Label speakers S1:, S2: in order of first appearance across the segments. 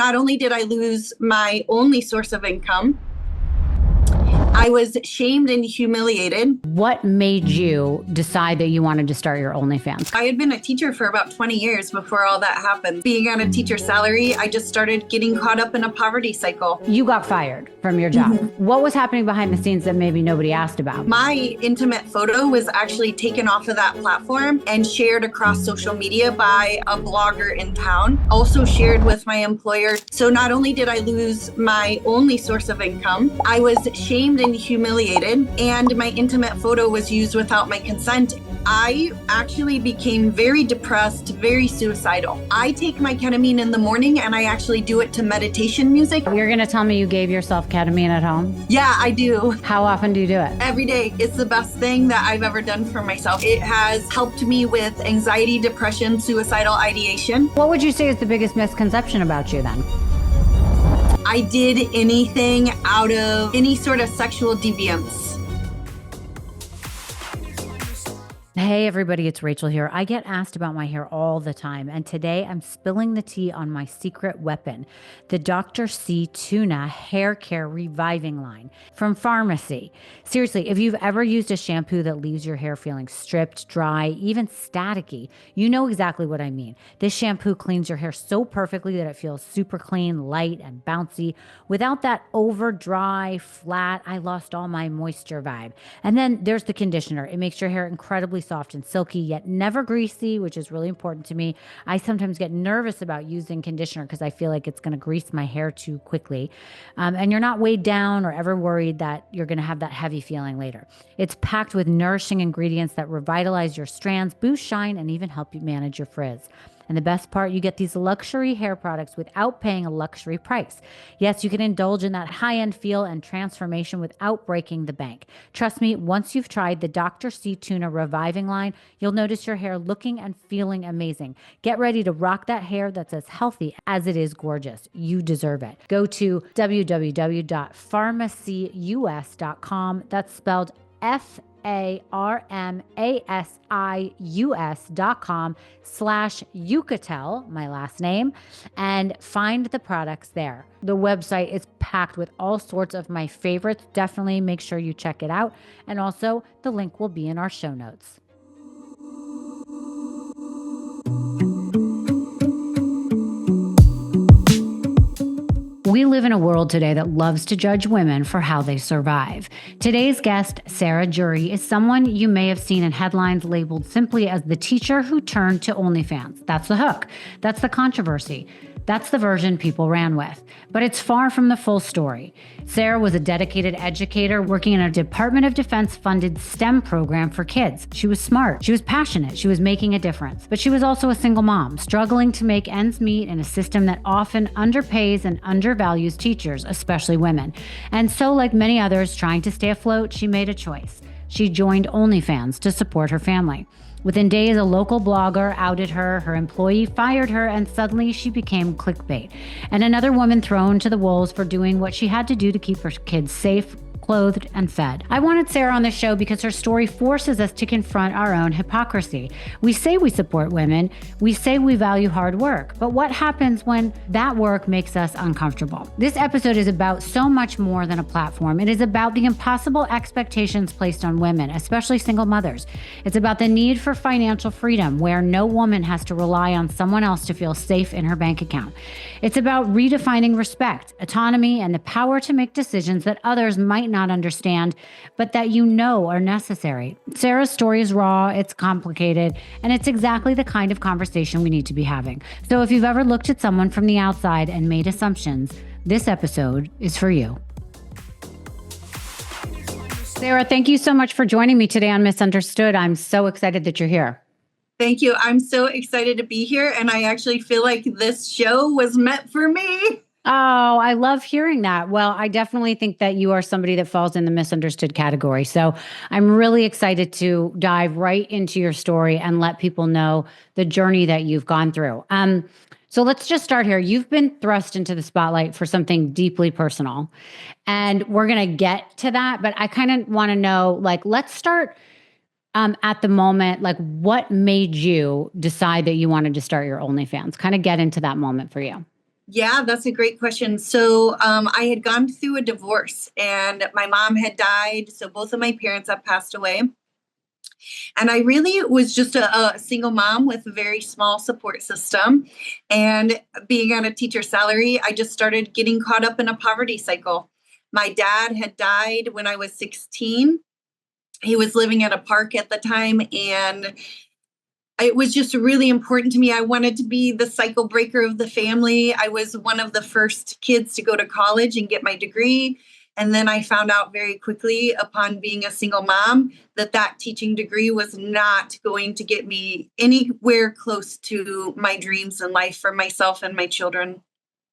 S1: not only did I lose my only source of income, I was shamed and humiliated.
S2: What made you decide that you wanted to start your OnlyFans?
S1: I had been a teacher for about 20 years before all that happened. Being on a teacher salary, I just started getting caught up in a poverty cycle.
S2: You got fired from your job. What was happening behind the scenes that maybe nobody asked about?
S1: My intimate photo was actually taken off of that platform and shared across social media by a blogger in town, also shared with my employer. So not only did I lose my only source of income, I was shamed and humiliated, and my intimate photo was used without my consent. I actually became very depressed, very suicidal. I take my ketamine in the morning and I actually do it to meditation music.
S2: You're going to tell me you gave yourself ketamine at home?
S1: Yeah, I do.
S2: How often do you do it?
S1: Every day. It's the best thing that I've ever done for myself. It has helped me with anxiety, depression, suicidal ideation.
S2: What would you say is the biggest misconception about you then?
S1: I did anything out of any sort of sexual deviance.
S2: Hey everybody, it's Rachel here. I get asked about my hair all the time, and today I'm spilling the tea on my secret weapon, the Dr. C Tuna Hair Care Reviving line from Farmasi. Seriously, if you've ever used a shampoo that leaves your hair feeling stripped, dry, even staticky, you know exactly what I mean. This shampoo cleans your hair so perfectly that it feels super clean, light, and bouncy without that over dry, flat, I lost all my moisture vibe. And then there's the conditioner. It makes your hair incredibly soft and silky, yet never greasy, which is really important to me. I sometimes get nervous about using conditioner because I feel like it's going to grease my hair too quickly. And you're not weighed down or ever worried that you're going to have that heavy feeling later. It's packed with nourishing ingredients that revitalize your strands, boost shine, and even help you manage your frizz. And the best part, you get these luxury hair products without paying a luxury price. Yes, you can indulge in that high-end feel and transformation without breaking the bank. Trust me, once you've tried the Dr. C Tuna Reviving line, you'll notice your hair looking and feeling amazing. Get ready to rock that hair that's as healthy as it is gorgeous. You deserve it. Go to www.farmacyus.com. That's spelled farmasius.com/Yucatel, my last name, and find the products there. The website is packed with all sorts of my favorites. Definitely make sure you check it out. And also the link will be in our show notes. We live in a world today that loves to judge women for how they survive. Today's guest, Sara Juree, is someone you may have seen in headlines labeled simply as the teacher who turned to OnlyFans. That's the hook. That's the controversy. That's the version people ran with. But it's far from the full story. Sara was a dedicated educator working in a Department of Defense-funded STEM program for kids. She was smart. She was passionate. She was making a difference. But she was also a single mom, struggling to make ends meet in a system that often underpays and undervalues teachers, especially women. And so, like many others trying to stay afloat, she made a choice. She joined OnlyFans to support her family. Within days, a local blogger outed her, her employee fired her, and suddenly she became clickbait. And another woman thrown to the wolves for doing what she had to do to keep her kids safe, clothed, and fed. I wanted Sara on the show because her story forces us to confront our own hypocrisy. We say we support women, we say we value hard work, but what happens when that work makes us uncomfortable? This episode is about so much more than a platform. It is about the impossible expectations placed on women, especially single mothers. It's about the need for financial freedom, where no woman has to rely on someone else to feel safe in her bank account. It's about redefining respect, autonomy, and the power to make decisions that others might not understand, but that you know are necessary. Sara's story is raw, it's complicated, and it's exactly the kind of conversation we need to be having. So if you've ever looked at someone from the outside and made assumptions, this episode is for you. Sara, thank you so much for joining me today on Misunderstood. I'm so excited that you're here.
S1: Thank you. I'm so excited to be here, and I actually feel like this show was meant for me.
S2: Oh, I love hearing that. Well, I definitely think that you are somebody that falls in the misunderstood category. So I'm really excited to dive right into your story and let people know the journey that you've gone through. So let's just start here. You've been thrust into the spotlight for something deeply personal, and we're going to get to that. But I kind of want to know, let's start at the moment, what made you decide that you wanted to start your OnlyFans? Kind of get into that moment for you.
S1: Yeah, that's a great question. So, I had gone through a divorce and my mom had died. So, both of my parents have passed away. And I really was just a single mom with a very small support system. And being on a teacher salary, I just started getting caught up in a poverty cycle. My dad had died when I was 16. He was living at a park at the time, and it was just really important to me. I wanted to be the cycle breaker of the family. I was one of the first kids to go to college and get my degree. And then I found out very quickly upon being a single mom that that teaching degree was not going to get me anywhere close to my dreams in life for myself and my children.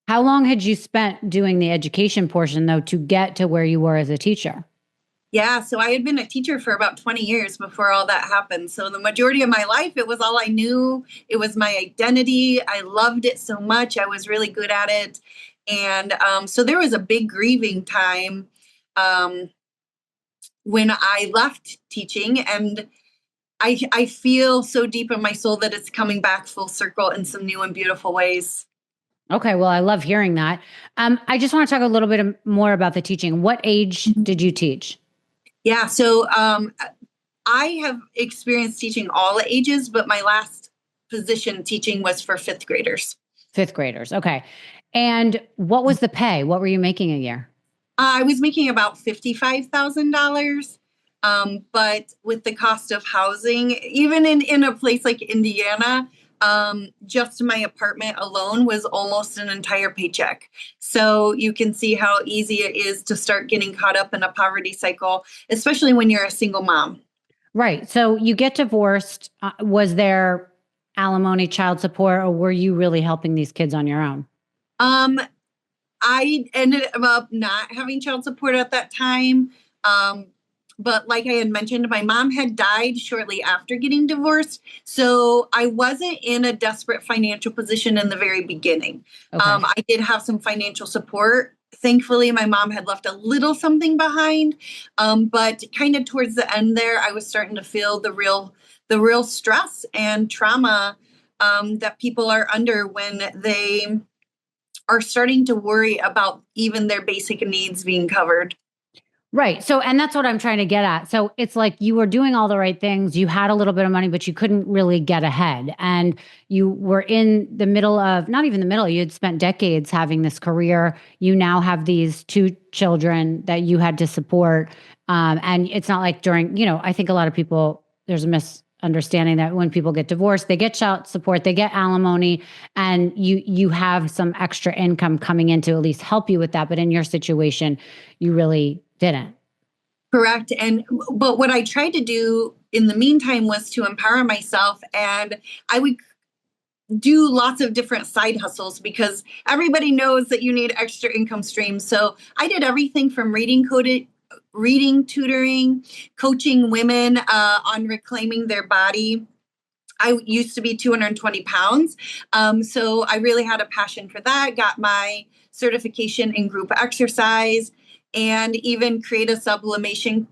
S2: How long had you spent doing the education portion, though, to get to where you were as a teacher?
S1: Yeah, so I had been a teacher for about 20 years before all that happened. So the majority of my life, it was all I knew. It was my identity. I loved it so much. I was really good at it. And so there was a big grieving time um, when I left teaching. And I feel so deep in my soul that it's coming back full circle in some new and beautiful ways.
S2: Okay, well, I love hearing that. I just want to talk a little bit more about the teaching. What age did you teach?
S1: Yeah, so I have experienced teaching all ages, but my last position teaching was for fifth graders.
S2: Fifth graders. Okay. And what was the pay? What were you making a year?
S1: I was making about $55,000. But with the cost of housing, even in a place like Indiana, just my apartment alone was almost an entire paycheck. So you can see how easy it is to start getting caught up in a poverty cycle, especially when you're a single mom.
S2: Right. So you get divorced. Was there alimony, child support, or were you really helping these kids on your own?
S1: Um, I ended up not having child support at that time. Um, but like I had mentioned, my mom had died shortly after getting divorced. So I wasn't in a desperate financial position in the very beginning.
S2: Okay.
S1: I did have some financial support. Thankfully, my mom had left a little something behind. But kind of towards the end there, I was starting to feel the real stress and trauma that people are under when they are starting to worry about even their basic needs being covered.
S2: Right. So, and that's what I'm trying to get at. So it's like you were doing all the right things. You had a little bit of money, but you couldn't really get ahead. And you were in the middle of, not even the middle, you had spent decades having this career. You now have these two children that you had to support. And it's not like during, I think a lot of people, there's a misunderstanding that when people get divorced, they get child support, they get alimony, and you have some extra income coming in to at least help you with that. But in your situation, you really didn't.
S1: Correct. But what I tried to do in the meantime was to empower myself, and I would do lots of different side hustles because everybody knows that you need extra income streams. So I did everything from reading, tutoring, coaching women on reclaiming their body. I used to be 220 pounds. So I really had a passion for that, got my certification in group exercise, and even create a sublimation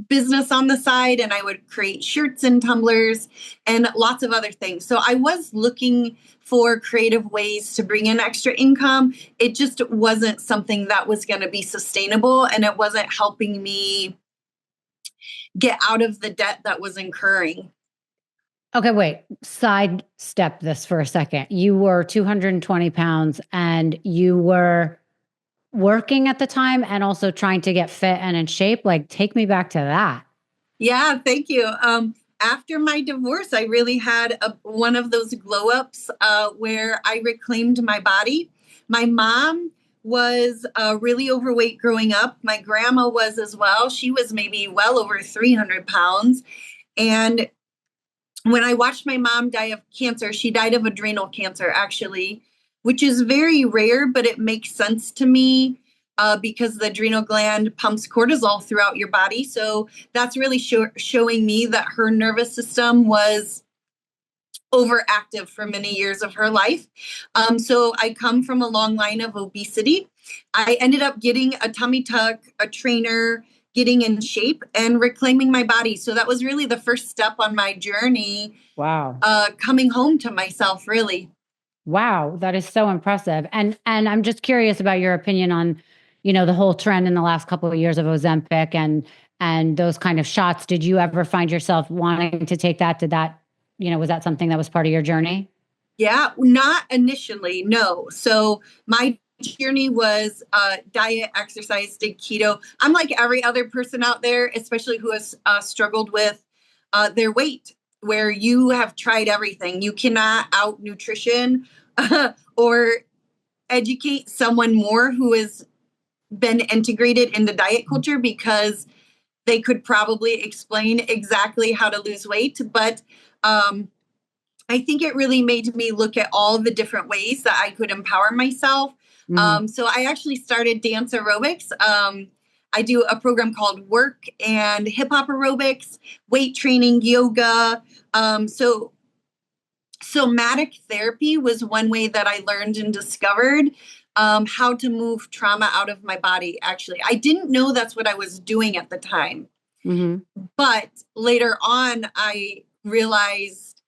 S1: business on the side. And I would create shirts and tumblers and lots of other things. So I was looking for creative ways to bring in extra income. It just wasn't something that was going to be sustainable, and it wasn't helping me get out of the debt that was incurring.
S2: Okay, wait, sidestep this for a second. You were 220 pounds and you were working at the time and also trying to get fit and in shape. Like, take me back to that.
S1: Yeah, thank you. After my divorce, I really had one of those glow ups where I reclaimed my body. My mom was really overweight growing up. My grandma was as well. She was maybe well over 300 pounds. And when I watched my mom die of cancer, she died of adrenal cancer, actually, which is very rare, but it makes sense to me because the adrenal gland pumps cortisol throughout your body. So that's really showing me that her nervous system was overactive for many years of her life. So I come from a long line of obesity. I ended up getting a tummy tuck, a trainer, getting in shape and reclaiming my body. So that was really the first step on my journey.
S2: Wow.
S1: Coming home to myself, really.
S2: Wow, that is so impressive. And I'm just curious about your opinion on, the whole trend in the last couple of years of Ozempic and those kind of shots. Did you ever find yourself wanting to take that? Did that, was that something that was part of your journey?
S1: Yeah, not initially, no. So my journey was diet, exercise, did keto. I'm like every other person out there, especially who has struggled with their weight, where you have tried everything. You cannot out nutrition or educate someone more who has been integrated into diet culture, because they could probably explain exactly how to lose weight. But I think it really made me look at all the different ways that I could empower myself. So I actually started dance aerobics. I do a program called Work and hip hop aerobics, weight training, yoga. So somatic therapy was one way that I learned and discovered how to move trauma out of my body. Actually, I didn't know that's what I was doing at the time. But later on, I realized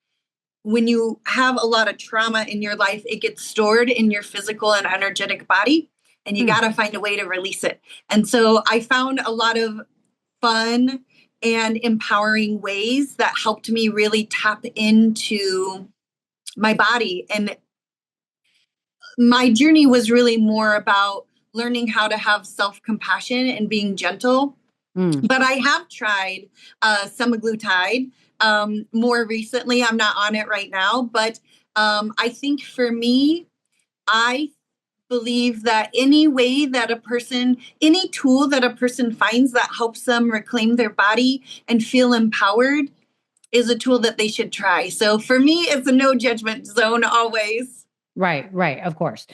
S1: when you have a lot of trauma in your life, it gets stored in your physical and energetic body, and you got to find a way to release it. And so I found a lot of fun and empowering ways that helped me really tap into my body. And my journey was really more about learning how to have self-compassion and being gentle. But I have tried semaglutide more recently. I'm not on it right now, but I think for me, I believe that any way that a person, any tool that a person finds that helps them reclaim their body and feel empowered is a tool that they should try. So for me, it's a no judgment zone always.
S2: Right, of course.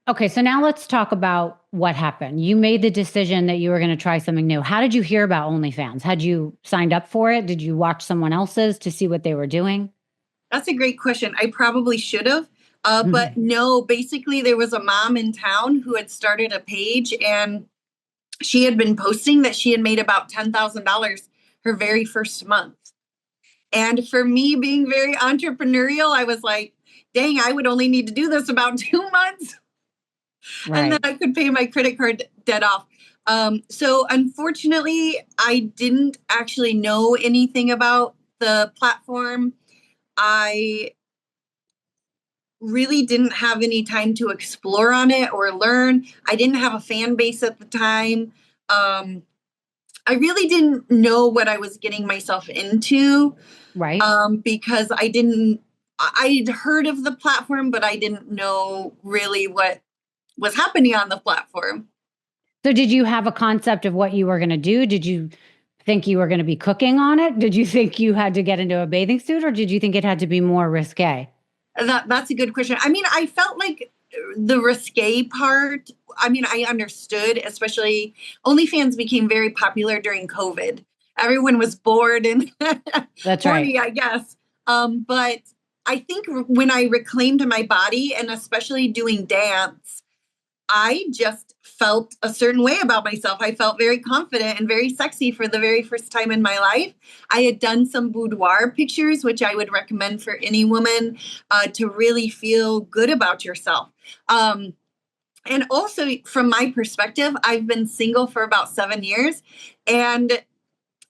S2: Okay, so now let's talk about what happened. You made the decision that you were going to try something new. How did you hear about OnlyFans? Had you signed up for it? Did you watch someone else's to see what they were doing?
S1: That's a great question. I probably should have. But no, basically, there was a mom in town who had started a page, and she had been posting that she had made about $10,000 her very first month. And for me, being very entrepreneurial, I was like, dang, I would only need to do this about 2 months. And then I could pay my credit card debt off. So unfortunately, I didn't actually know anything about the platform. I really didn't have any time to explore on it or learn. I didn't have a fan base at the time. I really didn't know what I was getting myself into.
S2: Right.
S1: Because I'd heard of the platform, but I didn't know really what was happening on the platform.
S2: So did you have a concept of what you were going to do? Did you think you were going to be cooking on it? Did you think you had to get into a bathing suit, or did you think it had to be more risque?
S1: That's a good question. I mean, I felt like the risque part, I mean, I understood, especially OnlyFans became very popular during COVID. Everyone was bored and
S2: That's
S1: horny,
S2: right.
S1: I guess. But I think when I reclaimed my body, and especially doing dance, I just felt a certain way about myself. I felt very confident and very sexy for the very first time in my life. I had done some boudoir pictures, which I would recommend for any woman to really feel good about yourself. And also, from my perspective, I've been single for about 7 years. And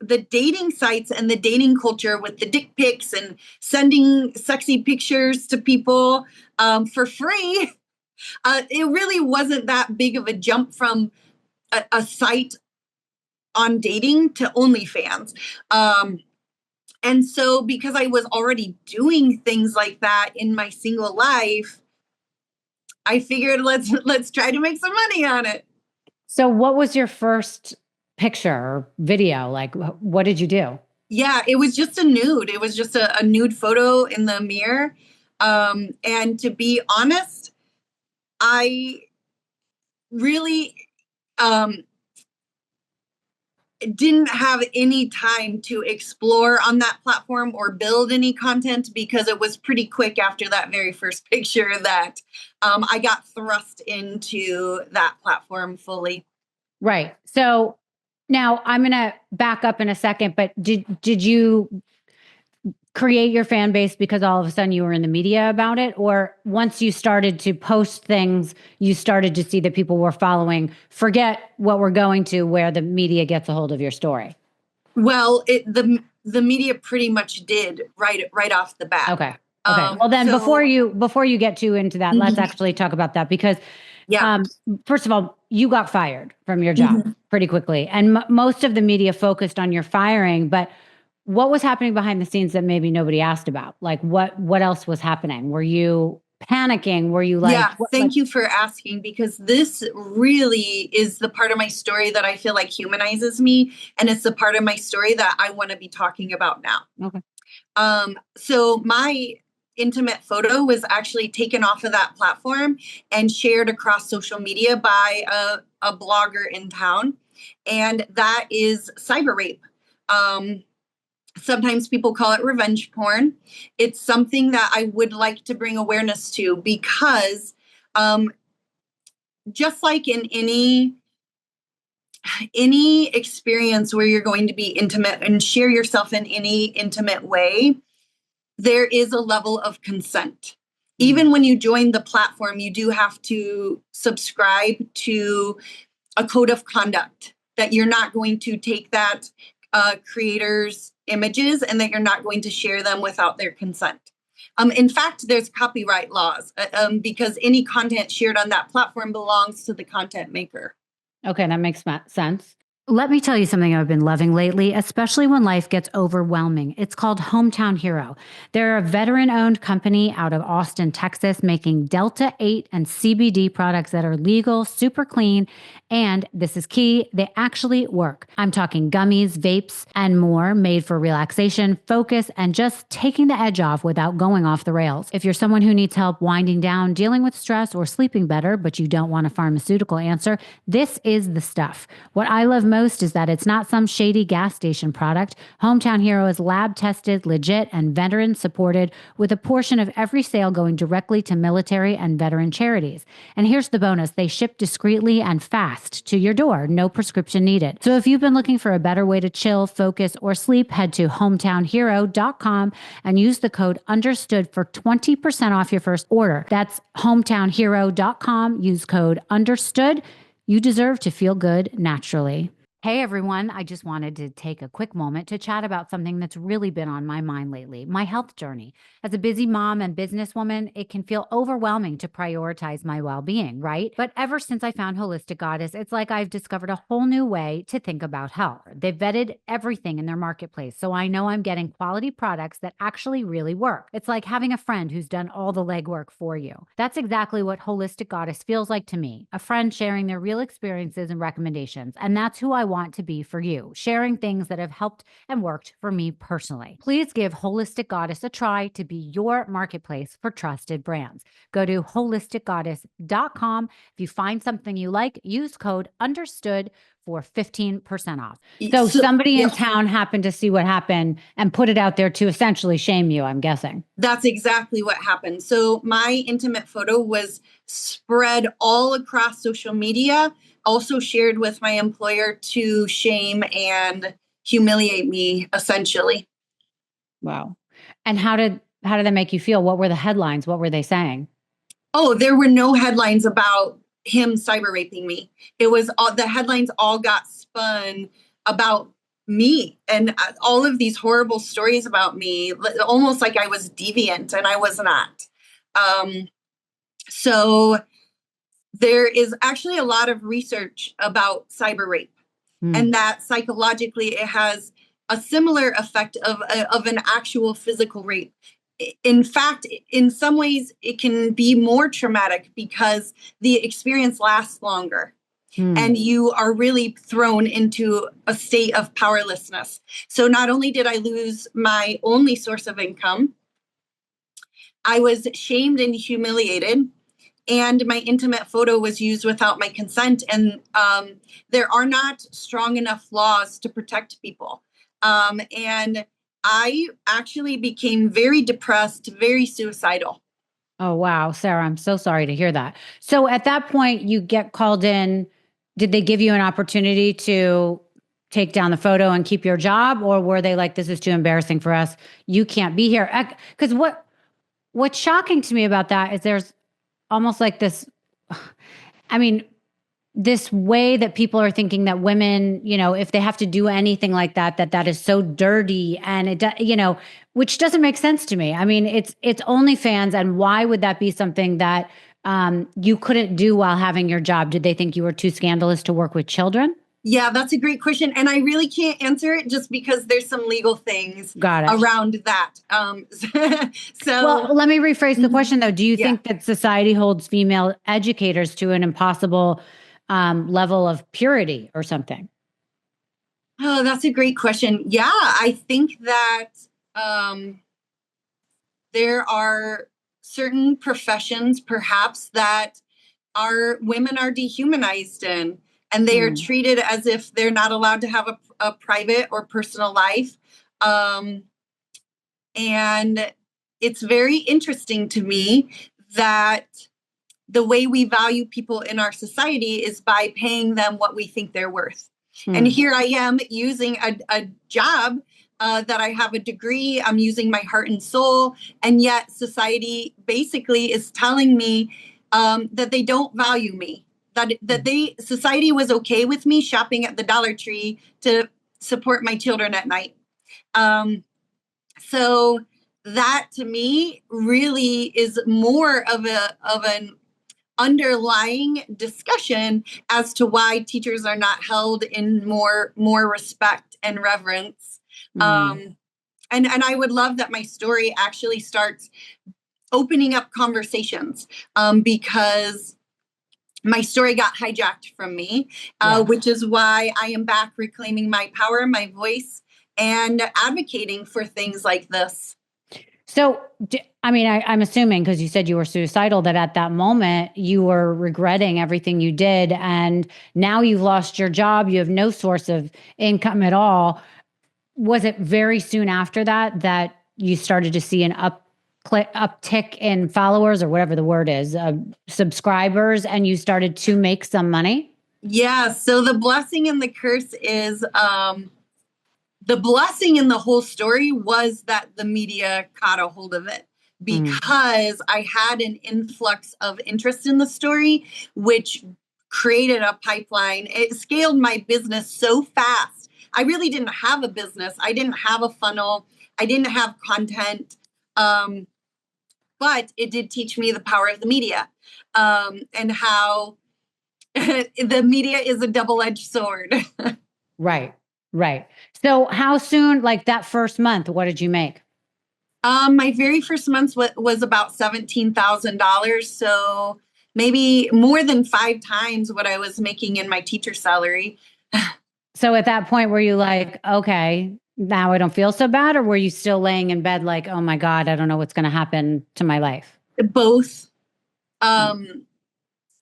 S1: the dating sites and the dating culture with the dick pics and sending sexy pictures to people for free, it really wasn't that big of a jump from a site on dating to OnlyFans. And so because I was already doing things like that in my single life, I figured let's try to make some money on it.
S2: So what was your first picture or video? Like, what did you do?
S1: Yeah, it was just a nude. It was just a nude photo in the mirror. And to be honest, I really didn't have any time to explore on that platform or build any content, because it was pretty quick after that very first picture that I got thrust into that platform fully.
S2: Right. So now I'm going to back up in a second, but did you create your fan base because all of a sudden you were in the media about it? Or once you started to post things, you started to see that people were following, forget what we're going to, where the media gets a hold of your story?
S1: Well, the media pretty much did right off the bat.
S2: Okay. Well, then before you get too into that, let's actually talk about that because first of all, you got fired from your job pretty quickly, and most of the media focused on your firing, but what was happening behind the scenes that maybe nobody asked about? Like what else was happening? Were you panicking? Were you like,
S1: thank you for asking, because this really is the part of my story that I feel like humanizes me. And it's the part of my story that I want to be talking about now.
S2: Okay.
S1: So my intimate photo was actually taken off of that platform and shared across social media by a blogger in town. And that is cyber rape. Sometimes people call it revenge porn. It's something that I would like to bring awareness to because just like in any experience where you're going to be intimate and share yourself in any intimate way, there is a level of consent. Even when you join the platform, you do have to subscribe to a code of conduct that you're not going to take that creator's images and that you're not going to share them without their consent. In fact, there's copyright laws because any content shared on that platform belongs to the content maker.
S2: Okay, that makes sense. Let me tell you something I've been loving lately, especially when life gets overwhelming. It's called Hometown Hero. They're a veteran-owned company out of Austin, Texas, making Delta 8 and CBD products that are legal, super clean, and this is key, they actually work. I'm talking gummies, vapes, and more made for relaxation, focus, and just taking the edge off without going off the rails. If you're someone who needs help winding down, dealing with stress, or sleeping better, but you don't want a pharmaceutical answer, this is the stuff. What I love most is that it's not some shady gas station product. Hometown Hero is lab tested, legit, and veteran supported, with a portion of every sale going directly to military and veteran charities. And here's the bonus, they ship discreetly and fast to your door, no prescription needed. So if you've been looking for a better way to chill, focus, or sleep, head to hometownhero.com and use the code understood for 20% off your first order. That's hometownhero.com. Use code understood. You deserve to feel good naturally. Hey everyone, I just wanted to take a quick moment to chat about something that's really been on my mind lately, my health journey. As a busy mom and businesswoman, it can feel overwhelming to prioritize my well-being, right? But ever since I found Holistic Goddess, it's like I've discovered a whole new way to think about health. They've vetted everything in their marketplace, so I know I'm getting quality products that actually really work. It's like having a friend who's done all the legwork for you. That's exactly what Holistic Goddess feels like to me, a friend sharing their real experiences and recommendations, and that's who I want to be for you, sharing things that have helped and worked for me personally. Please give Holistic Goddess a try to be your marketplace for trusted brands. Go to holisticgoddess.com. If you find something you like, use code understood for 15% off. So somebody in town happened to see what happened and put it out there to essentially shame you, I'm guessing.
S1: That's exactly what happened. So my intimate photo was spread all across social media, also shared with my employer to shame and humiliate me, essentially.
S2: Wow. And how did that make you feel? What were the headlines? What were they saying?
S1: Oh, there were no headlines about him cyber raping me. It was the headlines all got spun about me and all of these horrible stories about me, almost like I was deviant, and I was not. So there is actually a lot of research about cyber rape, and that psychologically it has a similar effect of an actual physical rape. In fact, in some ways, it can be more traumatic because the experience lasts longer. And you are really thrown into a state of powerlessness. So not only did I lose my only source of income, I was shamed and humiliated, and my intimate photo was used without my consent. And there are not strong enough laws to protect people. And I actually became very depressed, very suicidal.
S2: Oh, wow. Sarah, I'm so sorry to hear that. So at that point, you get called in. Did they give you an opportunity to take down the photo and keep your job? Or were they like, this is too embarrassing for us, you can't be here? Because what's shocking to me about that is there's almost like this, I mean, this way that people are thinking that women, if they have to do anything like that, that is so dirty, and which doesn't make sense to me. I mean, it's OnlyFans, and why would that be something that you couldn't do while having your job? Did they think you were too scandalous to work with children?
S1: Yeah, that's a great question. And I really can't answer it just because there's some legal things around that.
S2: Well, let me rephrase the question though. Do you think that society holds female educators to an impossible level of purity or something?
S1: Oh, that's a great question. Yeah, I think that there are certain professions perhaps that women are dehumanized in, and they are treated as if they're not allowed to have a private or personal life. And it's very interesting to me that the way we value people in our society is by paying them what we think they're worth. And here I am using a job that I have a degree, I'm using my heart and soul, and yet society basically is telling me that they don't value me, that society was okay with me shopping at the Dollar Tree to support my children at night. So that to me really is more of an underlying discussion as to why teachers are not held in more respect and reverence. And I would love that my story actually starts opening up conversations, because my story got hijacked from me, which is why I am back reclaiming my power, my voice, and advocating for things like this.
S2: So, I mean, I'm assuming, because you said you were suicidal, that at that moment you were regretting everything you did, and now you've lost your job. You have no source of income at all. Was it very soon after that you started to see an uptick in followers, or whatever the word is, subscribers, and you started to make some money?
S1: Yeah. So the blessing and the curse is, the blessing in the whole story was that the media caught a hold of it, because I had an influx of interest in the story, which created a pipeline. It scaled my business so fast. I really didn't have a business. I didn't have a funnel. I didn't have content. But it did teach me the power of the media, and how the media is a double-edged sword.
S2: Right. So how soon, like that first month, what did you make?
S1: My very first month was about $17,000. So maybe more than 5 times what I was making in my teacher salary.
S2: So at that point, were you like, okay, now I don't feel so bad? Or were you still laying in bed like, oh my God, I don't know what's going to happen to my life?
S1: Both.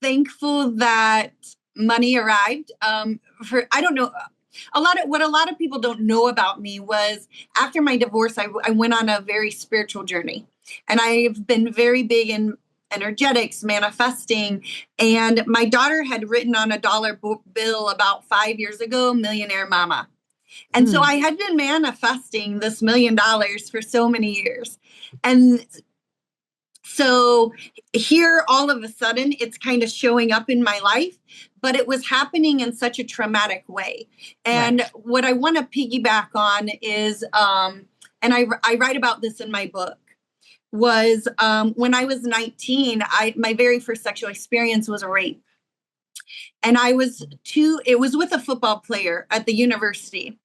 S1: Thankful that money arrived. I don't know. A lot of people don't know about me was, after my divorce, I went on a very spiritual journey, and I've been very big in energetics, manifesting. And my daughter had written on a dollar bill about 5 years ago, "Millionaire Mama." And so I had been manifesting this $1 million for so many years. And so here, all of a sudden, it's kind of showing up in my life, but it was happening in such a traumatic way. And what I want to piggyback on is, and I write about this in my book, was when I was 19, my very first sexual experience was a rape. And it was with a football player at the university.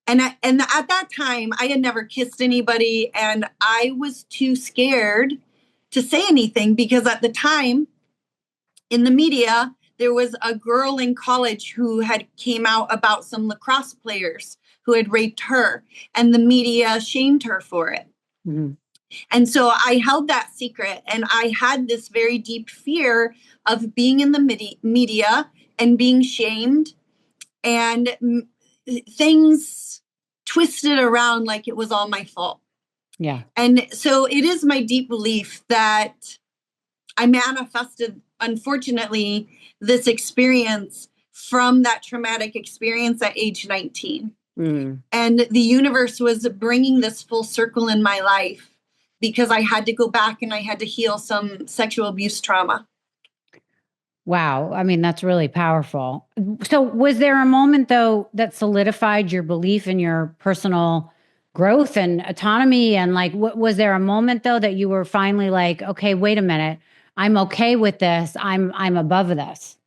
S1: And at that time, I had never kissed anybody, and I was too scared to say anything, because at the time in the media, there was a girl in college who had came out about some lacrosse players who had raped her, and the media shamed her for it. And so I held that secret, and I had this very deep fear of being in the media and being shamed, and things twisted around like it was all my fault.
S2: Yeah.
S1: And so it is my deep belief that I manifested, unfortunately, this experience from that traumatic experience at age 19.
S2: Mm.
S1: And the universe was bringing this full circle in my life because I had to go back and I had to heal some sexual abuse trauma.
S2: Wow. I mean, that's really powerful. So was there a moment though that solidified your belief in your personal growth and autonomy? And like, was there a moment though that you were finally like, okay, wait a minute, I'm okay with this. I'm above this.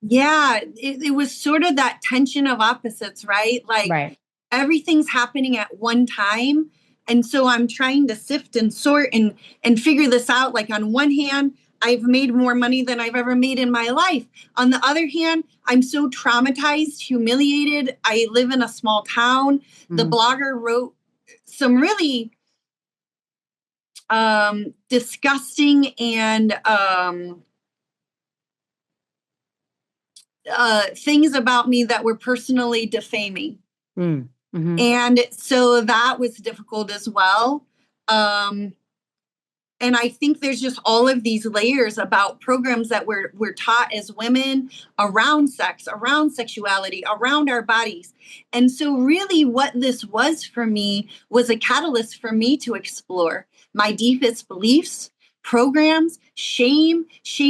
S1: Yeah, it was sort of that tension of opposites, right? Like
S2: Right.
S1: everything's happening at one time. And so I'm trying to sift and sort and figure this out. Like on one hand, I've made more money than I've ever made in my life. On the other hand, I'm so traumatized, humiliated. I live in a small town. The blogger wrote some really disgusting and things about me that were personally defaming. And so that was difficult as well. And I think there's just all of these layers about programs that we're taught as women around sex, around sexuality, around our bodies. And so really what this was for me was a catalyst for me to explore my deepest beliefs, programs, shame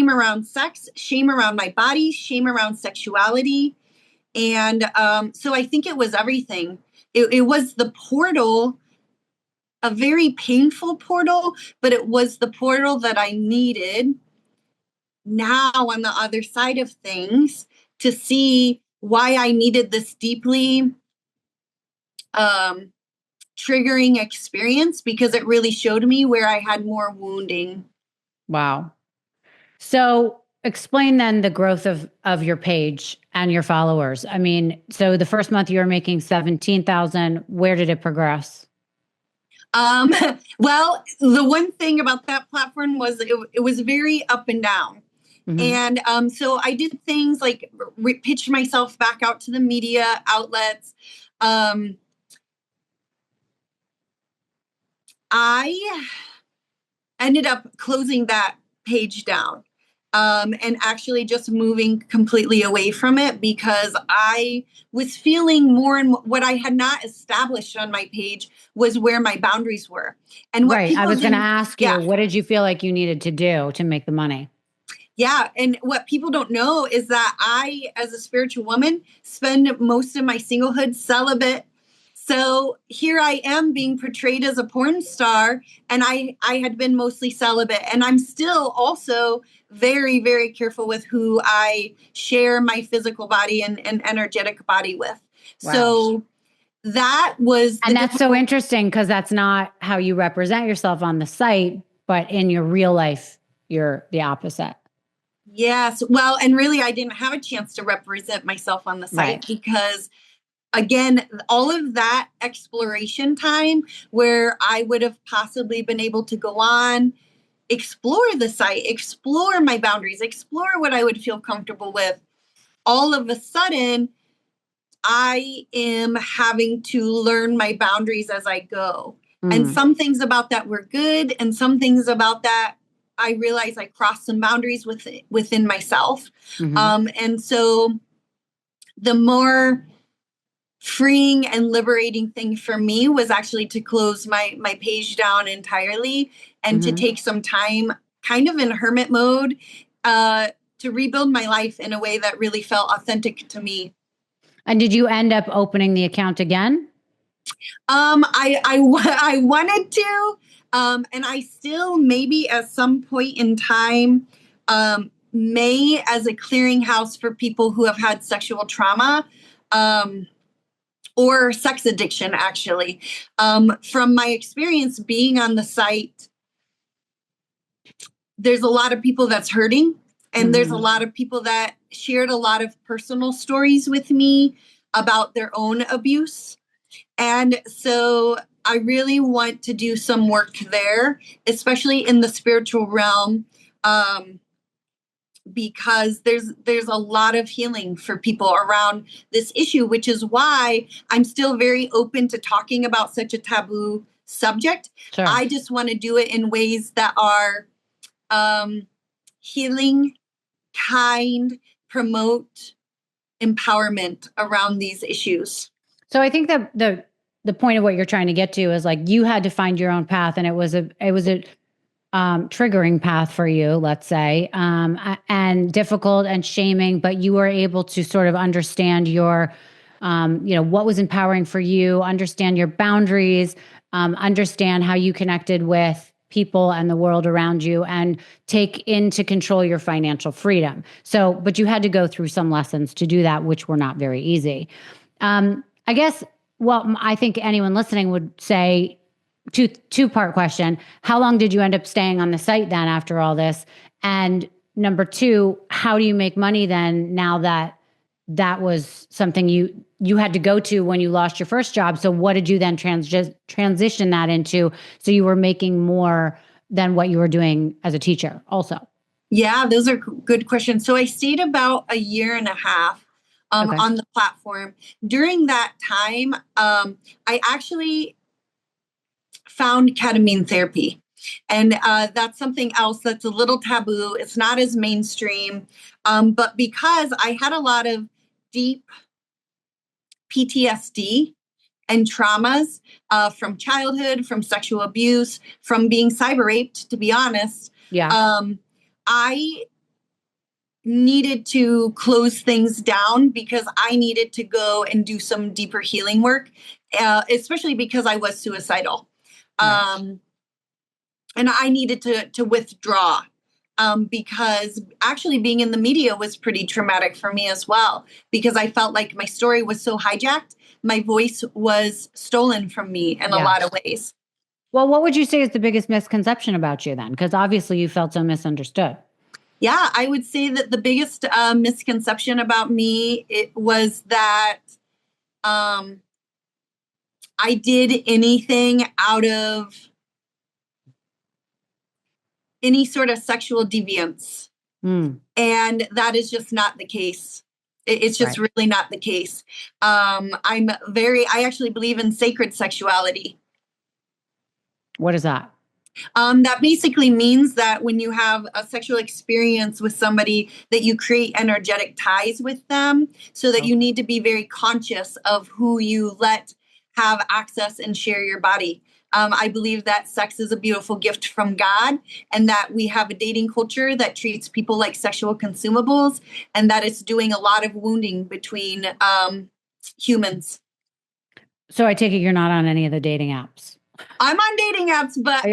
S1: around sex, shame around my body, shame around sexuality. And so I think it was everything. It was the portal, a very painful portal, but it was the portal that I needed now on the other side of things to see why I needed this deeply triggering experience, because it really showed me where I had more wounding.
S2: Wow. So explain then the growth of your page and your followers. I mean, so the first month you were making 17,000. Where did it progress?
S1: Well, the one thing about that platform was it was very up and down. And so I did things like pitch myself back out to the media outlets. I ended up closing that page down and actually just moving completely away from it because I was feeling more, and what I had not established on my page was where my boundaries were. And what
S2: I was going to ask you, what did you feel like you needed to do to make the money?
S1: Yeah. And what people don't know is that I, as a spiritual woman, spend most of my singlehood celibate. So here I am being portrayed as a porn star, and I had been mostly celibate. And I'm still also very, very careful with who I share my physical body and energetic body with. Wow. So that was...
S2: And that's so interesting because that's not how you represent yourself on the site, but in your real life, you're the opposite.
S1: Yes. Well, and really, I didn't have a chance to represent myself on the site because, again, all of that exploration time where I would have possibly been able to go on, explore the site, explore my boundaries, explore what I would feel comfortable with. All of a sudden, I am having to learn my boundaries as I go. And some things about that were good, and some things about that I realized I crossed some boundaries within myself. And so the more freeing and liberating thing for me was actually to close my page down entirely and to take some time kind of in hermit mode to rebuild my life in a way that really felt authentic to me.
S2: And did you end up opening the account again?
S1: I wanted to. And I still maybe at some point in time may as a clearinghouse for people who have had sexual trauma or sex addiction, actually. From my experience being on the site, there's a lot of people that's hurting, and there's a lot of people that shared a lot of personal stories with me about their own abuse. And so I really want to do some work there, especially in the spiritual realm, because there's a lot of healing for people around this issue, which is why I'm still very open to talking about such a taboo subject. Sure. I just want to do it in ways that are healing, kind, promote
S2: empowerment around these issues. So I think that the point of what you're trying to get to is like you had to find your own path, and it was a triggering path for you, let's say, and difficult and shaming, but you were able to sort of understand your, what was empowering for you, understand your boundaries, understand how you connected with people and the world around you, and take into control your financial freedom. So, but you had to go through some lessons to do that, which were not very easy. I guess, well, I think anyone listening would say, two-part question. How long did you end up staying on the site then after all this? And number two, how do you make money then now that that was something you had to go to when you lost your first job? So what did you then transition that into so you were making more than what you were doing as a teacher also? Yeah, those are good questions. So I stayed about a year and a half on the platform. During that time, I actually found ketamine therapy. And that's something else that's a little taboo. It's not as mainstream. But because I had a lot of deep PTSD and traumas from childhood, from sexual abuse, from being cyber raped, to be honest, I needed to close things down because I needed to go and do some deeper healing work, especially because I was suicidal. And I needed to withdraw because actually being in the media was pretty traumatic for me as well, because I felt like my story was so hijacked. My voice was stolen from me in a lot of ways. Well, what would you say is the biggest misconception about you then? Because obviously you felt so misunderstood. Yeah, I would say that the biggest misconception about me was that I did anything out of any sort of sexual deviance. And that is just not the case. It's just really not the case. I actually believe in sacred sexuality. What is that? That basically means that when you have a sexual experience with somebody, that you create energetic ties with them, so that you need to be very conscious of who you let have access and share your body. I believe that sex is a beautiful gift from God, and that we have a dating culture that treats people like sexual consumables, and that it's doing a lot of wounding between humans. So I take it you're not on any of the dating apps. I'm on dating apps, but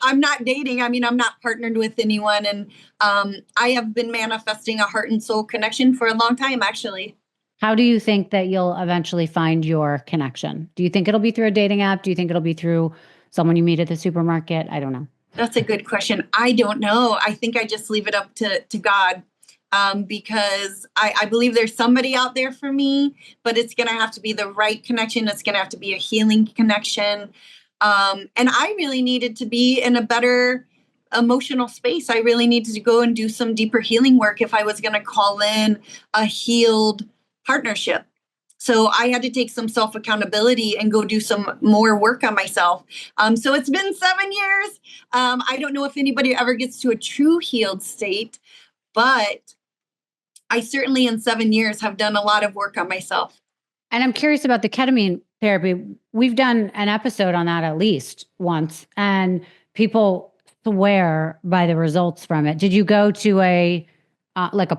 S2: I'm not dating. I mean, I'm not partnered with anyone. And I have been manifesting a heart and soul connection for a long time, actually. How do you think that you'll eventually find your connection? Do you think it'll be through a dating app? Do you think it'll be through someone you meet at the supermarket? I don't know. That's a good question. I don't know. I think I just leave it up to God. Because I believe there's somebody out there for me, but it's going to have to be the right connection. It's going to have to be a healing connection. And I really needed to be in a better emotional space. I really needed to go and do some deeper healing work if I was going to call in a healed partnership. So I had to take some self-accountability and go do some more work on myself. So it's been 7 years. I don't know if anybody ever gets to a true healed state, but I certainly in 7 years have done a lot of work on myself. And I'm curious about the ketamine therapy. We've done an episode on that at least once, and people swear by the results from it. Did you go to a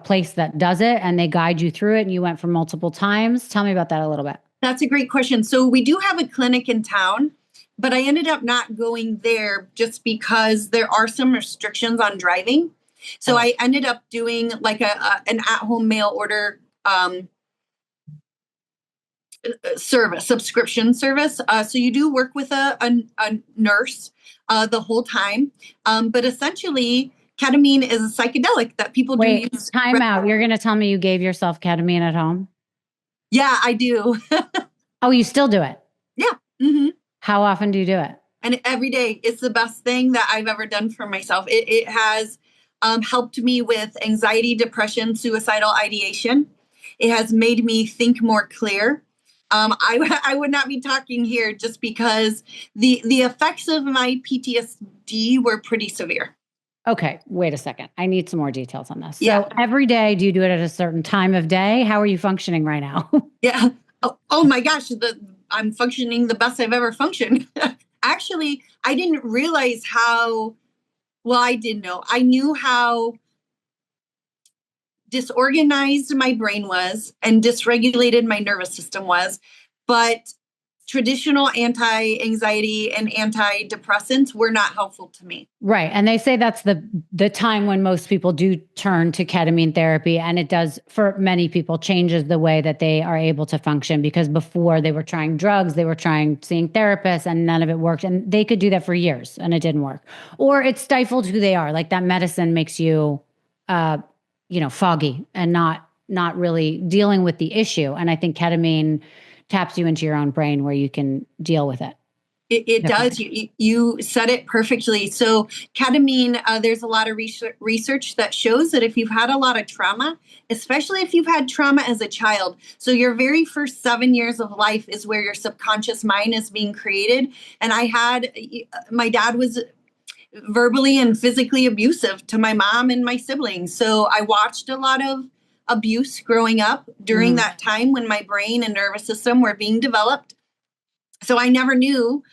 S2: place that does it and they guide you through it, and you went for multiple times? Tell me about that a little bit. That's a great question. So we do have a clinic in town, but I ended up not going there just because there are some restrictions on driving. So I ended up doing like an at-home mail order subscription service. So you do work with a nurse the whole time. But essentially, ketamine is a psychedelic that people do use. Time out. You're going to tell me you gave yourself ketamine at home? Yeah, I do. Oh, you still do it? Yeah. Mm-hmm. How often do you do it? And every day. It's the best thing that I've ever done for myself. It has helped me with anxiety, depression, suicidal ideation. It has made me think more clear. I would not be talking here just because the effects of my PTSD were pretty severe. Okay, wait a second. I need some more details on this.
S1: Yeah.
S2: So every day, do you do it at a certain time of day? How are you functioning right now?
S1: Yeah. Oh my gosh, I'm functioning the best I've ever functioned. Actually, I didn't realize how well I did know. I knew how disorganized my brain was and dysregulated my nervous system was, but traditional anti-anxiety and antidepressants were not helpful to me.
S2: Right. And they say that's the time when most people do turn to ketamine therapy. And it does, for many people, changes the way that they are able to function, because before they were trying drugs, they were trying seeing therapists, and none of it worked. And they could do that for years and it didn't work. Or it stifled who they are. Like that medicine makes you foggy and not really dealing with the issue. And I think ketamine taps you into your own brain where you can deal with it.
S1: It does. You said it perfectly. So ketamine, there's a lot of research that shows that if you've had a lot of trauma, especially if you've had trauma as a child, so your very first 7 years of life is where your subconscious mind is being created. And my dad was verbally and physically abusive to my mom and my siblings. So I watched a lot of abuse growing up during that time when my brain and nervous system were being developed. So I never knew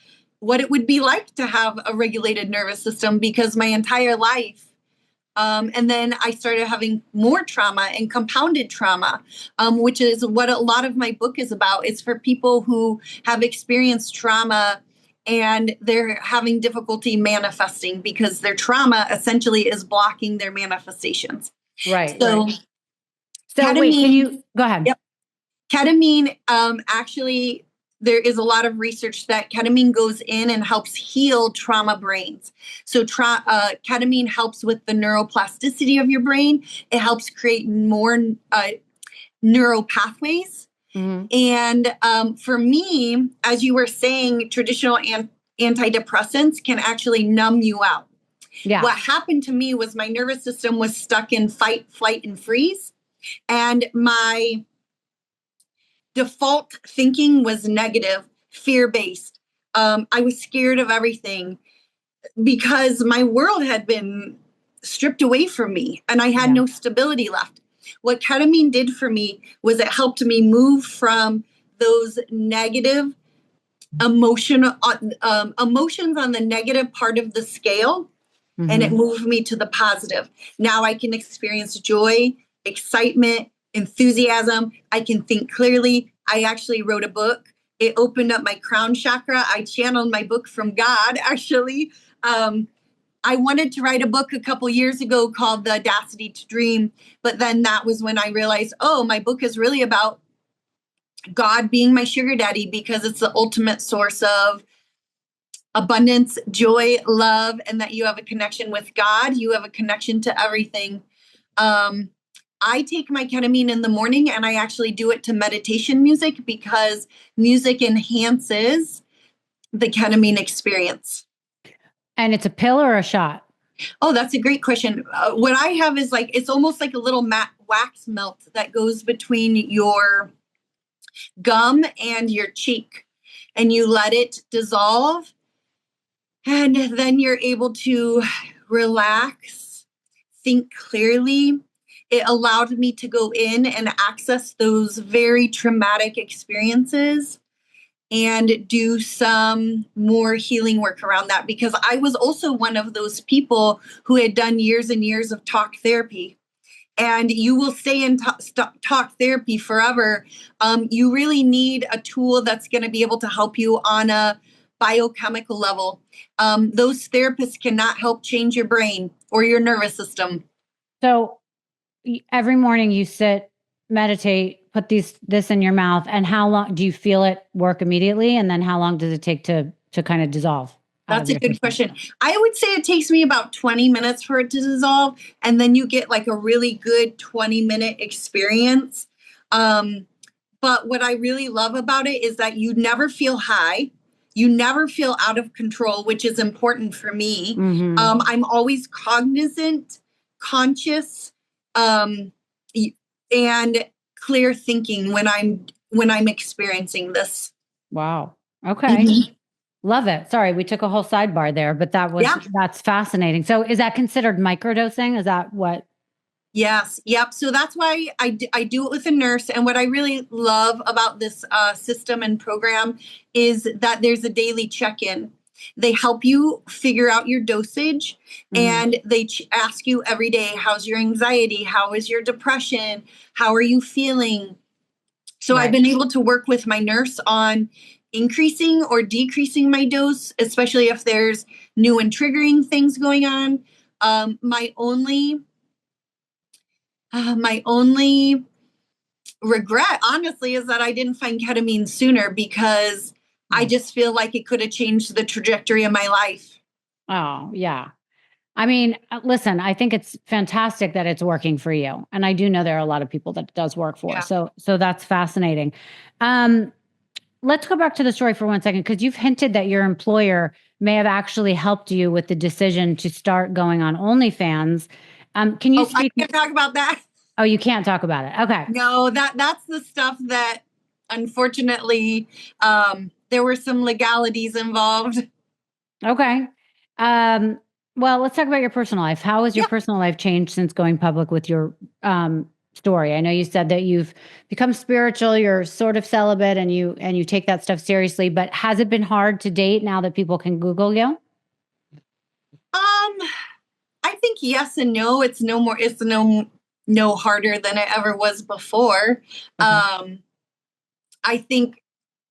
S1: what it would be like to have a regulated nervous system, because my entire life. And then I started having more trauma and compounded trauma, which is what a lot of my book is about. It's for people who have experienced trauma and they're having difficulty manifesting because their trauma essentially is blocking their manifestations.
S2: Right.
S1: So,
S2: right. So
S1: ketamine,
S2: wait, can you go ahead?
S1: Yep. Ketamine, actually, there is a lot of research that ketamine goes in and helps heal trauma brains. So ketamine helps with the neuroplasticity of your brain. It helps create more neural pathways. And for me, as you were saying, traditional antidepressants can actually numb you out.
S2: Yeah.
S1: What happened to me was my nervous system was stuck in fight, flight, and freeze. And my default thinking was negative, fear-based. I was scared of everything because my world had been stripped away from me and I had no stability left. What ketamine did for me was it helped me move from those negative emotions on the negative part of the scale, and it moved me to the positive. Now I can experience joy, excitement, enthusiasm. I can think clearly. I actually wrote a book. It opened up my crown chakra. I channeled my book from God, actually. I wanted to write a book a couple years ago called The Audacity to Dream. But then that was when I realized, my book is really about God being my sugar daddy, because it's the ultimate source of abundance, joy, love, and that you have a connection with God. You have a connection to everything. I take my ketamine in the morning and I actually do it to meditation music, because music enhances the ketamine experience.
S2: And it's a pill or a shot?
S1: Oh, that's a great question. What I have is it's almost like a little matte wax melt that goes between your gum and your cheek, and you let it dissolve. And then you're able to relax, think clearly. It allowed me to go in and access those very traumatic experiences and do some more healing work around that, because I was also one of those people who had done years and years of talk therapy. And you will stay in talk therapy forever. You really need a tool that's going to be able to help you on a biochemical level. Those therapists cannot help change your brain or your nervous system.
S2: So every morning you sit, meditate, put this in your mouth, and how long do you feel it work immediately? And then how long does it take to kind of dissolve?
S1: That's a good question. I would say it takes me about 20 minutes for it to dissolve, and then you get like a really good 20-minute experience. But what I really love about it is that you never feel high. You never feel out of control, which is important for me. I'm always cognizant, conscious, and clear thinking when I'm experiencing this.
S2: Wow. Okay. Love it. Sorry, we took a whole sidebar there, but
S1: Yeah.
S2: that's fascinating. So is that considered microdosing? Is that what?
S1: Yes. Yep. So that's why I do it with a nurse. And what I really love about this system and program is that there's a daily check-in. They help you figure out your dosage,
S2: Mhm.
S1: and they ask you every day, how's your anxiety? How is your depression? How are you feeling? So I've
S2: Right.
S1: been able to work with my nurse on increasing or decreasing my dose, especially if there's new and triggering things going on. My only regret, honestly, is that I didn't find ketamine sooner, because I
S2: Mm.
S1: just feel like it could have changed the trajectory of my life.
S2: Oh, yeah. I mean, listen, I think it's fantastic that it's working for you. And I do know there are a lot of people that it does work for.
S1: Yeah.
S2: So that's fascinating. Um, let's go back to the story for 1 second, because you've hinted that your employer may have actually helped you with the decision to start going on OnlyFans. Can you
S1: Oh, I
S2: speak?
S1: can't talk about that.
S2: Oh, you can't talk about it. Okay.
S1: No, that's the stuff that, unfortunately, there were some legalities involved.
S2: Okay. Um, well, let's talk about your personal life. How has your
S1: Yeah.
S2: personal life changed since going public with your story? I know you said that you've become spiritual, you're sort of celibate, and you take that stuff seriously, but has it been hard to date now that people can Google you?
S1: I think yes and no. It's no harder than it ever was before.
S2: Okay.
S1: I think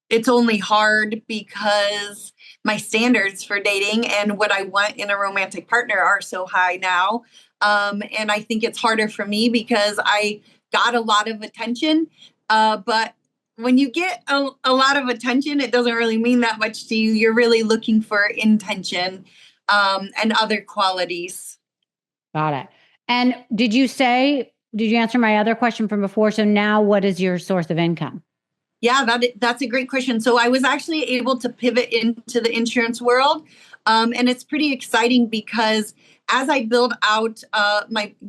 S1: it's only hard because my standards for dating and what I want in a romantic partner are so high now. And I think it's harder for me because I got a lot of attention. But when you get a lot of attention, it doesn't really mean that much to you. You're really looking for intention, and other qualities.
S2: Got it. And did you answer my other question from before? So now what is your source of income?
S1: Yeah, that's a great question. So I was actually able to pivot into the insurance world, and it's pretty exciting because as I build out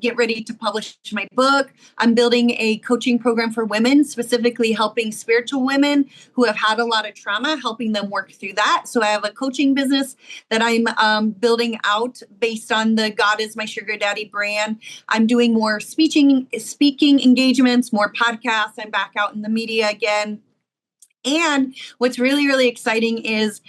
S1: get ready to publish my book, I'm building a coaching program for women, specifically helping spiritual women who have had a lot of trauma, helping them work through that. So I have a coaching business that I'm building out based on the God is my sugar daddy brand. I'm doing more speaking engagements, more podcasts. I'm back out in the media again. And what's really, really exciting is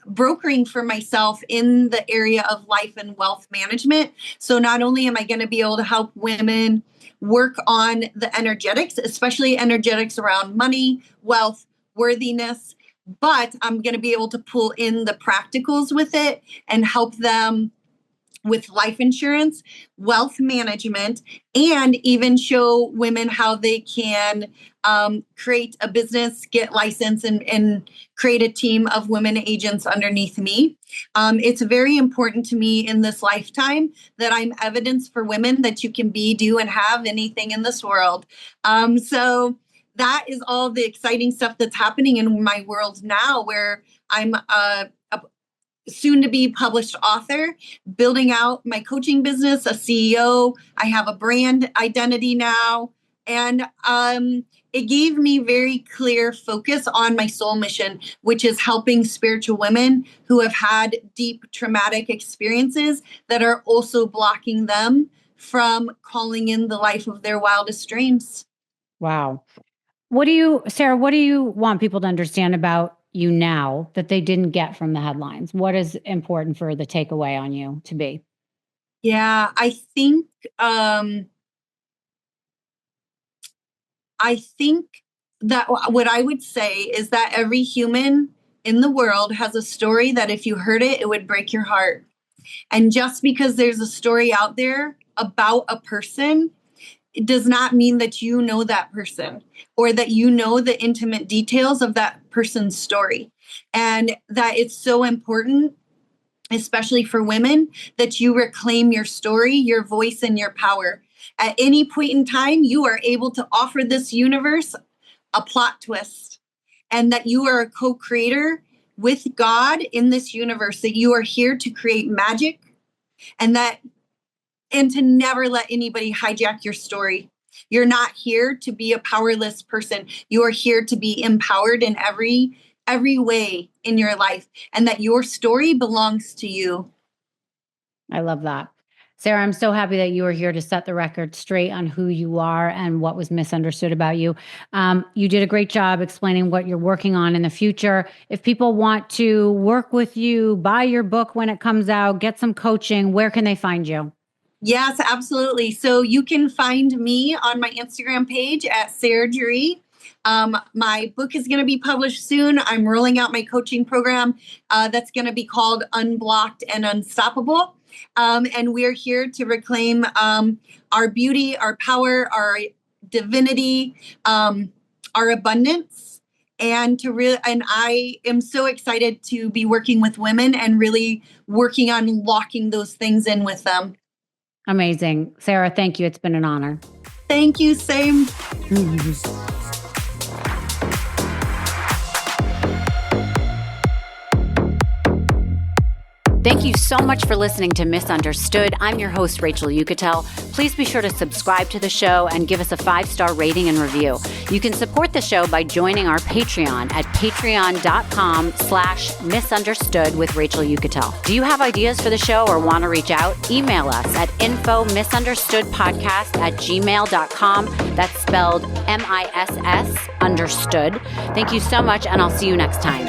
S1: brokering for myself in the area of life and wealth management. So not only am I going to be able to help women work on the energetics, especially energetics around money, wealth, worthiness, but I'm going to be able to pull in the practicals with it and help them with life insurance, wealth management, and even show women how they can create a business, get licensed, and create a team of women agents underneath me. It's very important to me in this lifetime that I'm evidence for women that you can be, do, and have anything in this world. So that is all the exciting stuff that's happening in my world now, where I'm a soon to be published author, building out my coaching business, a CEO. I have a brand identity now. And it gave me very clear focus on my soul mission, which is helping spiritual women who have had deep traumatic experiences that are also blocking them from calling in the life of their wildest dreams.
S2: Wow. Sarah, what do you want people to understand about you now that they didn't get from the headlines? What is important for the takeaway on you to be?
S1: Yeah, I think that what I would say is that every human in the world has a story that if you heard it, it would break your heart. And just because there's a story out there about a person, it does not mean that you know that person or that you know the intimate details of that person's story. And that it's so important, especially for women, that you reclaim your story, your voice, and your power. At any point in time, you are able to offer this universe a plot twist, and that you are a co-creator with God in this universe, that you are here to create magic, and to never let anybody hijack your story. You're not here to be a powerless person. You are here to be empowered in every every way in your life and that your story belongs to you.
S2: I love that. Sara, I'm so happy that you are here to set the record straight on who you are and what was misunderstood about you. You did a great job explaining what you're working on in the future. If people want to work with you, buy your book when it comes out, get some coaching, where can they find you?
S1: Yes, absolutely. So you can find me on my Instagram page at Sara Juree. My book is going to be published soon. I'm rolling out my coaching program that's going to be called Unblocked and Unstoppable. And we're here to reclaim our beauty, our power, our divinity, our abundance. And I am so excited to be working with women and really working on locking those things in with them.
S2: Amazing. Sara, thank you. It's been an honor.
S1: Thank you. Same.
S2: Thank you so much for listening to Misunderstood. I'm your host, Rachel Yucatel. Please be sure to subscribe to the show and give us a 5-star rating and review. You can support the show by joining our Patreon at patreon.com/misunderstood with Rachel Yucatel. Do you have ideas for the show or want to reach out? Email us at info misunderstoodpodcast@gmail.com. That's spelled MISS understood. Thank you so much, and I'll see you next time.